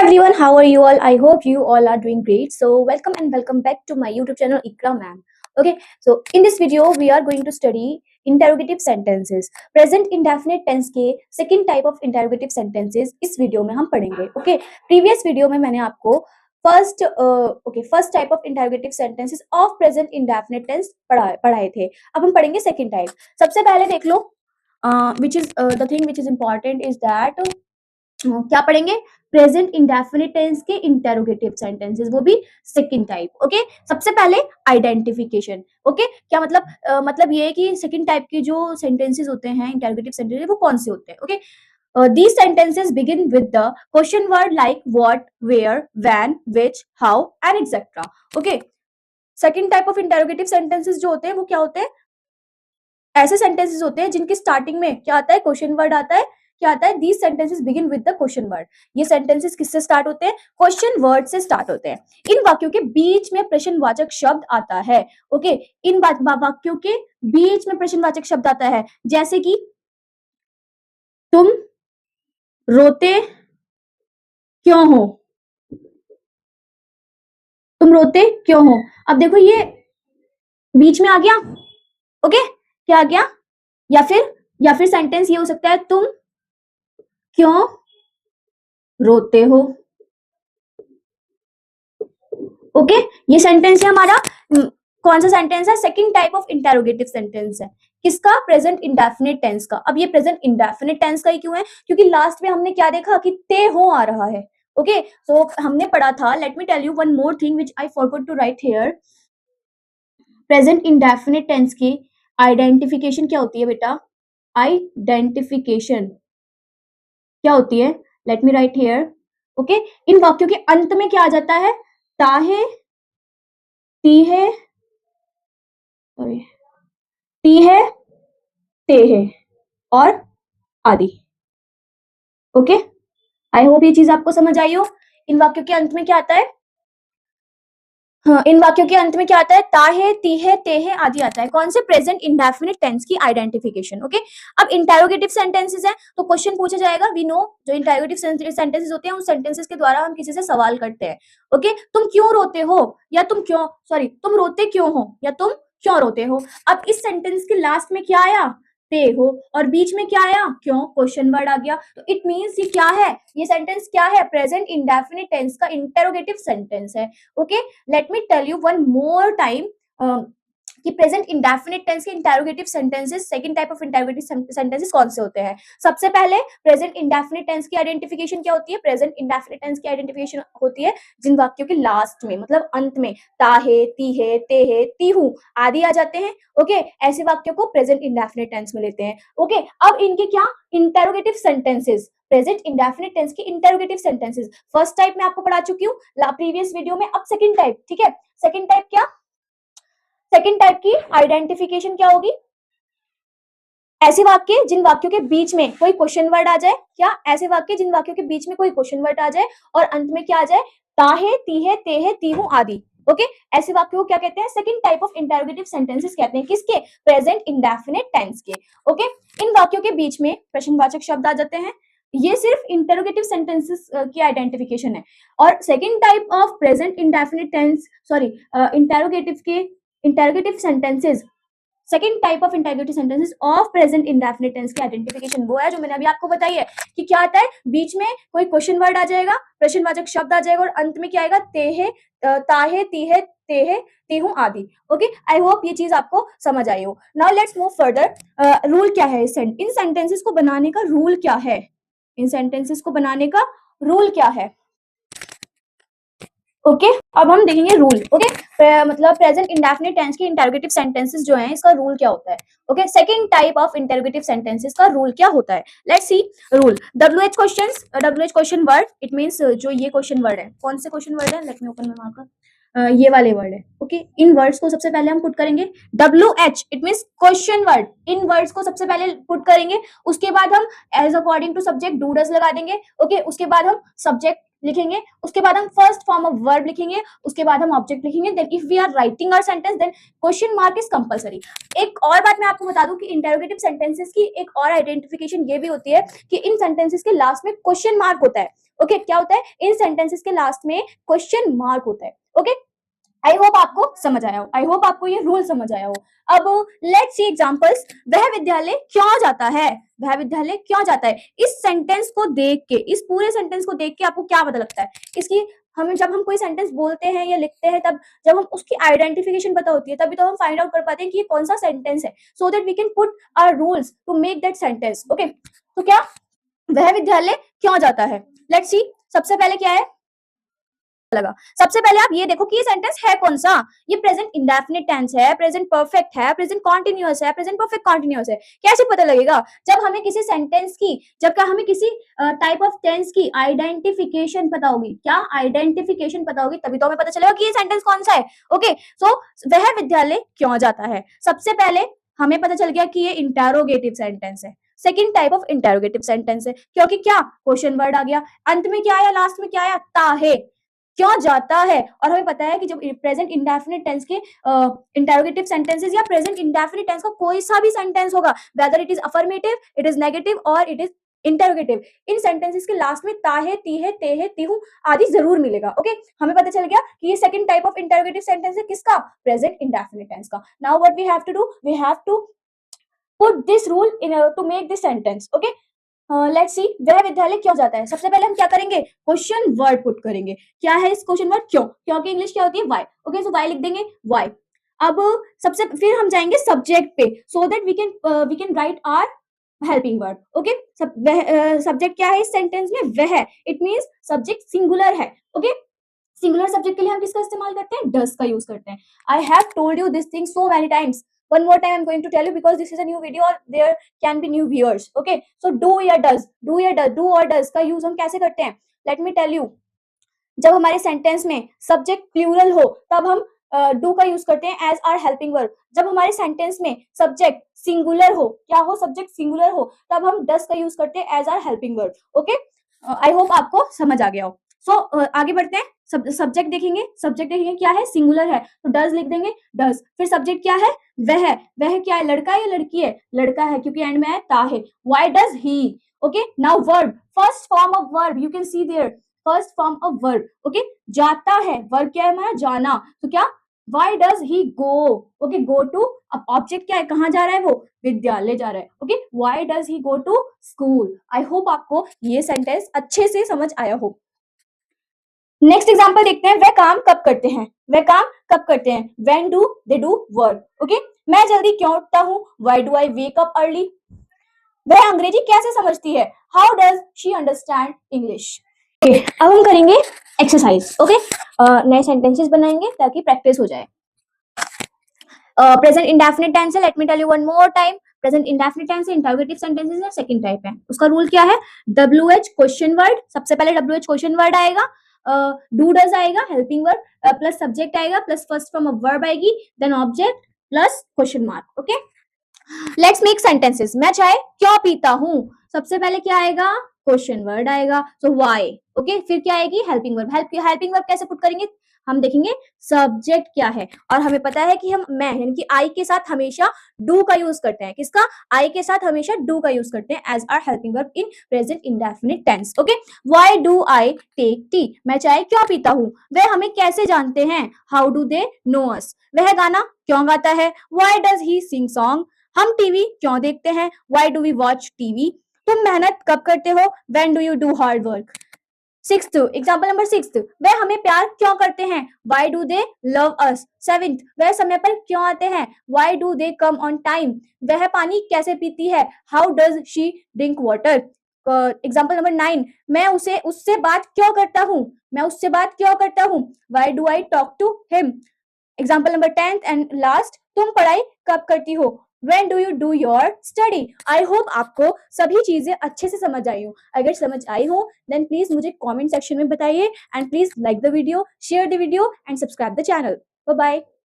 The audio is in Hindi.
everyone, how are you all? I hope you all are doing great. So welcome and welcome back to my YouTube channel Ikra ma'am. Okay, so in this video we are going to study interrogative sentences. Present indefinite tense के second type of interrogative sentences इस वीडियो में हम पढ़ेंगे. Okay, previous वीडियो में मैंने आपको first type of interrogative sentences of present indefinite tense पढ़ाए थे. अब हम पढ़ेंगे second type. सबसे पहले देख लो, which is the thing which is important is that क्या पढ़ेंगे? प्रेजेंट इंडेफिनिट टेंस के इंटेरोगेटिव सेंटेंसेस, वो भी सेकंड टाइप. ओके, सबसे पहले आइडेंटिफिकेशन. ओके, क्या मतलब? मतलब ये है कि सेकंड टाइप के जो सेंटेंसेस होते हैं, इंटेरोगेटिव सेंटेंसेस, वो कौन से होते हैं? Okay, these sentences begin with the question word like what, where, when, which, how and etc. Okay, second type of interrogative sentences जो होते हैं वो क्या होते हैं? ऐसे सेंटेंसेस होते हैं जिनकी स्टार्टिंग में क्या आता है? क्वेश्चन वर्ड आता है. क्या आता है? these sentences begin with the question word. ये सेंटेंसेस किससे स्टार्ट होते हैं? क्वेश्चन वर्ड से स्टार्ट होते हैं. इन वाक्यों के बीच में प्रश्नवाचक शब्द आता है. ओके, इन वाक्यों के बीच में प्रश्नवाचक शब्द आता है, जैसे कि तुम रोते क्यों हो? तुम रोते क्यों हो? अब देखो ये बीच में आ गया. ओके, क्या आ गया? या फिर सेंटेंस ये हो सकता है तुम क्यों रोते हो? ओके, ये सेंटेंस है हमारा. कौन सा सेंटेंस है? Second type of interrogative sentence है. किसका? प्रेजेंट इंडेफिनिट टेंस का. अब ये प्रेजेंट इंडेफिनिट टेंस का ही क्यों है? क्योंकि लास्ट में हमने क्या देखा कि ते हो आ रहा है. ओके, सो हमने पढ़ा था, let me tell you one more thing which I forgot to write here. Present indefinite tense की आइडेंटिफिकेशन क्या होती है बेटा? आइडेंटिफिकेशन क्या होती है? Let me write here. Okay, इन वाक्यों के अंत में क्या आ जाता है? ताहे, तीहे, तीहे, तेहे और आदि. ओके, आई होप ये चीज आपको समझ आई हो. इन वाक्यों के अंत में क्या आता है? हाँ, इन वाक्यों के अंत में क्या आता है? ताहे, तीहे, तेहे आदि आता है. कौन से? प्रेजेंट इंडेफिनिट टेंस की आइडेंटिफिकेशन. ओके, अब इंटेरोगेटिव सेंटेंसेस है तो क्वेश्चन पूछा जाएगा. वी नो जो इंटेरोगेटिव सेंटेंसेस होते हैं उस सेंटेंसेस के द्वारा हम किसी से सवाल करते हैं. ओके, तुम क्यों रोते हो, या तुम रोते क्यों हो, या तुम क्यों रोते हो. अब इस सेंटेंस के लास्ट में क्या आया? ते हो, और बीच में क्या आया? क्यों. क्वेश्चन वर्ड आ गया. तो इट मींस ये क्या है? ये सेंटेंस क्या है? प्रेजेंट इंडेफिनिट टेंस का इंटेरोगेटिव सेंटेंस है. Okay, let me tell you one more time कि प्रेजेंट इंडेफिनिट टेंस के interrogative sentences, second type of interrogative sentences कौन से होते हैं? सबसे पहले प्रेजेंट इंडेफिनिट टेंस की आइडेंटिफिकेशन क्या होती है? प्रेजेंट इंडेफिनिट टेंस की आइडेंटिफिकेशन होती है जिन वाक्यों के लास्ट में, मतलब अंत में ताहे, तीहे, तेहे, तीहू आदि आ जाते हैं. ओके, ऐसे वाक्यों को प्रेजेंट इंडेफिनिट टेंस में लेते हैं. ओके, अब इनके क्या? Interrogative sentences, present indefinite tense की इंटेरोगेटिव सेंटेंसेस. फर्स्ट टाइप में आपको पढ़ा चुकी हूँ प्रीवियस वीडियो में. अब सेकंड टाइप. ठीक है, सेकंड टाइप क्या? सेकंड टाइप की आइडेंटिफिकेशन क्या होगी? ऐसे वाक्य जिन वाक्यों के बीच में कोई क्वेश्चन वर्ड आ जाए. क्या? ऐसे वाक्य जिन वाक्यों के बीच में कोई क्वेश्चन वर्ड आ जाए और अंत में क्या आ जाए? ताहे, तीहे, तेहे, तीहू आदि. ओके, ऐसे वाक्यों को क्या कहते हैं? Second type of interrogative sentences कहते हैं. किसके? प्रेजेंट इंडेफिनिट टेंस के. ओके, इन वाक्यों के बीच में प्रश्नवाचक शब्द आ जाते हैं. ये सिर्फ इंटेरोगेटिव सेंटेंसेस की आइडेंटिफिकेशन है. और second type of present indefinite tense, sorry, interrogative के interrogative sentences, second type of interrogative sentences of present indefinite tense की आइडेंटिफिकेशन वो है जो मैंने अभी आपको बताई है कि क्या आता है? बीच में कोई क्वेश्चन वर्ड आ जाएगा, प्रश्नवाचक शब्द आ जाएगा और अंत में क्या आएगा? तेहे, ताहे, तीहे, तेहे, तीहू आदि. ओके, आई होप ये चीज आपको समझ आई हो. Now let's move further. Rule क्या है इन सेंटेंसेस को बनाने का? रूल क्या है? इन सेंटेंसेस को बनाने का रूल क्या है? ओके, अब हम देखेंगे रूल. ओके, मतलब प्रेजेंट इंडेफिनिट टेंस के इंटेरोगेटिव सेंटेंसेस जो हैं इसका रूल क्या होता है? Okay, second type of interrogative sentences का रूल क्या होता है? Let's C rule. WH questions, WH question word, it means जो ये क्वेश्चन वर्ड है, कौन से क्वेश्चन वर्ड है? Let me open my marker. ये वाले वर्ड है. ओके, इन वर्ड्स को सबसे पहले हम पुट करेंगे. WH it means question word. इन वर्ड्स को सबसे पहले पुट करेंगे. उसके बाद हम as according to subject do does लगा देंगे. ओके, उसके बाद हम सब्जेक्ट लिखेंगे, उसके बाद हम फर्स्ट फॉर्म ऑफ वर्ब लिखेंगे, उसके बाद हम ऑब्जेक्ट लिखेंगे, then if we are writing our sentence then question mark is compulsory. एक और बात मैं आपको बता दूं कि इंटरोगेटिव सेंटेंसेस की एक और आइडेंटिफिकेशन ये भी होती है कि इन सेंटेंसेस के लास्ट में क्वेश्चन मार्क होता है। ओके क्या होता है? इन सेंटेंसेस के लास्ट में क्वेश्चन मार्क होता है। ओके आई होप आपको समझ आया हो, आई होप आपको ये रूल समझ आया हो। अब लेट्स सी एग्जांपल्स। वह विद्यालय क्यों जाता है? वह विद्यालय क्यों जाता है? इस सेंटेंस को देख के, इस पूरे सेंटेंस को देख के आपको क्या पता लगता है? इसकी हमें जब हम कोई सेंटेंस बोलते हैं या लिखते हैं, तब जब हम उसकी आइडेंटिफिकेशन पता होती है, तभी तो हम फाइंड आउट कर पाते हैं कि ये कौन सा सेंटेंस है, so that we can put our rules to make that sentence. Okay तो क्या वह विद्यालय क्यों जाता है? Let's see. सबसे पहले क्या है लगा, सबसे पहले आप ये देखो कि ये सेंटेंस है कौन सा। ये प्रेजेंट इंडेफिनिट टेंस है, प्रेजेंट परफेक्ट है, प्रेजेंट कॉन्टिन्यूअस है, प्रेजेंट परफेक्ट कॉन्टिन्यूअस है। कैसे पता लगेगा? जब हमें किसी सेंटेंस की, जब हमें किसी टाइप ऑफ टेंस की आइडेंटिफिकेशन पता होगी। क्या? आइडेंटिफिकेशन पता होगी, तभी तो हमें पता चलेगा कि ये सेंटेंस कौन सा है। ओके सो वह विद्यालय क्यों जाता है, सबसे पहले हमें पता चल गया कि ये इंटेरोगेटिव सेंटेंस है। Second type of interrogative sentence है, क्योंकि क्या क्वेश्चन वर्ड आ गया, अंत में क्या आया, लास्ट में क्या आया, ताहे, क्यों जाता है। और हमें पता है कि जब प्रेजेंट इंडेफिनिट टेंस के इंटरोगेटिव सेंटेंसेस या प्रेजेंट इंडेफिनिट टेंस का कोई सा भी सेंटेंस होगा, whether it is affirmative, it is negative और इट इज इंटरोगेटिव, इन सेंटेंसेस के लास्ट में ताहे, तीहे, तेहे, तिहु आदि जरूर मिलेगा। ओके हमें पता चल गया कि ये second type of interrogative sentence है, किसका? प्रेजेंट इंडेफिनिट टेंस का। Now what we have to do, we have to put this rule in to make this sentence. Okay let's see. वह विद्यालय क्यों जाता है, सबसे पहले हम क्या करेंगे? क्वेश्चन वर्ड पुट करेंगे। क्या है इस क्वेश्चन वर्ड? क्यों। क्यों की इंग्लिश क्या होती है? व्हाई। ओके सो व्हाई लिख देंगे, व्हाई। अब सबसे फिर हम जाएंगे सब्जेक्ट पे, so that we can write our helping word. Okay subject क्या है इस सेंटेंस में? वह। इट मींस सब्जेक्ट सिंगुलर है। ओके सिंगुलर सब्जेक्ट के लिए हम किसका इस्तेमाल करते हैं? डज का यूज करते हैं। I have told you this thing so many times. One more time I'm going to tell you because this is a new video or there can be new viewers. Okay so do या does, do और does का यूज हम कैसे करते हैं? Let me tell you. जब हमारे सेंटेंस में सब्जेक्ट प्लूरल हो तब हम डू का यूज करते हैं एज आर हेल्पिंग वर्ब। जब हमारे सेंटेंस में सब्जेक्ट सिंगुलर हो, क्या हो? सब्जेक्ट सिंगुलर हो, तब हम डस का यूज करते हैं as our helping verb. Okay I hope आपको समझ आ गया हो। सो आगे बढ़ते हैं। सब्जेक्ट देखेंगे, सब्जेक्ट देखेंगे क्या है? सिंगुलर है तो डज लिख देंगे, डज। फिर सब्जेक्ट क्या है? वह क्या है? लड़का है या लड़की है? लड़का है, क्योंकि एंड में है ता है। Why does he? Okay now verb, first form of verb you can see there, first form of verb. Okay जाता है, वर्ब क्या है हमारा? जाना। तो क्या? Why does he go? Okay go to, अब ऑब्जेक्ट क्या है? कहां जा रहा है वो? विद्यालय जा रहा है। Okay why does he go to school. I hope आपको ये सेंटेंस अच्छे से समझ आया हो। नेक्स्ट एग्जांपल देखते हैं। वह काम कब करते हैं? वह काम कब करते हैं? When do they do work. Okay मैं जल्दी क्यों उठता हूं? Why do I wake up early. वह अंग्रेजी कैसे समझती है? How does she understand English. Okay अब हम करेंगे एक्सरसाइज। ओके नए सेंटेंसेस बनाएंगे ताकि प्रैक्टिस हो जाए। प्रेजेंट इंडेफिनिट टेंस है, let me tell you one more time. Present indefinite tense interrogative sentences है, सेकंड टाइप है। उसका रूल क्या है? WH क्वेश्चन वर्ड, सबसे पहले WH क्वेश्चन वर्ड आएगा, डू डज आएगा हेल्पिंग वर्ब, प्लस सब्जेक्ट आएगा, plus first form of verb आएगी, then object plus question mark. Okay let's make sentences. मैं चाय क्यों पीता हूं? सबसे पहले क्या आएगा? क्वेश्चन वर्ड आएगा, सो व्हाई। ओके फिर क्या आएगी? Helping verb. हेल्पिंग वर्ब कैसे पुट करेंगे? हम देखेंगे सब्जेक्ट क्या है, और हमें पता है कि हम मैं यानी कि आई के साथ हमेशा डू का यूज करते हैं। किसका? आई के साथ हमेशा डू का यूज करते हैं as our helping verb in present indefinite tense. Okay why do I take tea? मैं चाय क्यों पीता हूं? वह हमें कैसे जानते हैं? How do they know us? वह गाना क्यों गाता है? Why does he sing song? हम टीवी क्यों देखते हैं? Why do we watch TV? तुम मेहनत कब करते हो? When do you do hard work. Sixth example number sixth, वह हमें प्यार क्यों करते हैं? Why do they love us. Seventh, वह समय पर क्यों आते हैं? Why do they come on time. वह पानी कैसे पीती है? How does she drink water. Example number 9, मैं उससे बात क्यों करता हूँ? मैं उससे बात क्यों करता हूँ? Why do I talk to him. Example number 10 and last, तुम पढ़ाई कब करती हो? When do you do your study? I hope आपको सभी चीजें अच्छे से समझ आई हो। अगर समझ आई हो then please मुझे comment section में बताइए and please like the video, share the video and subscribe the channel. Bye bye.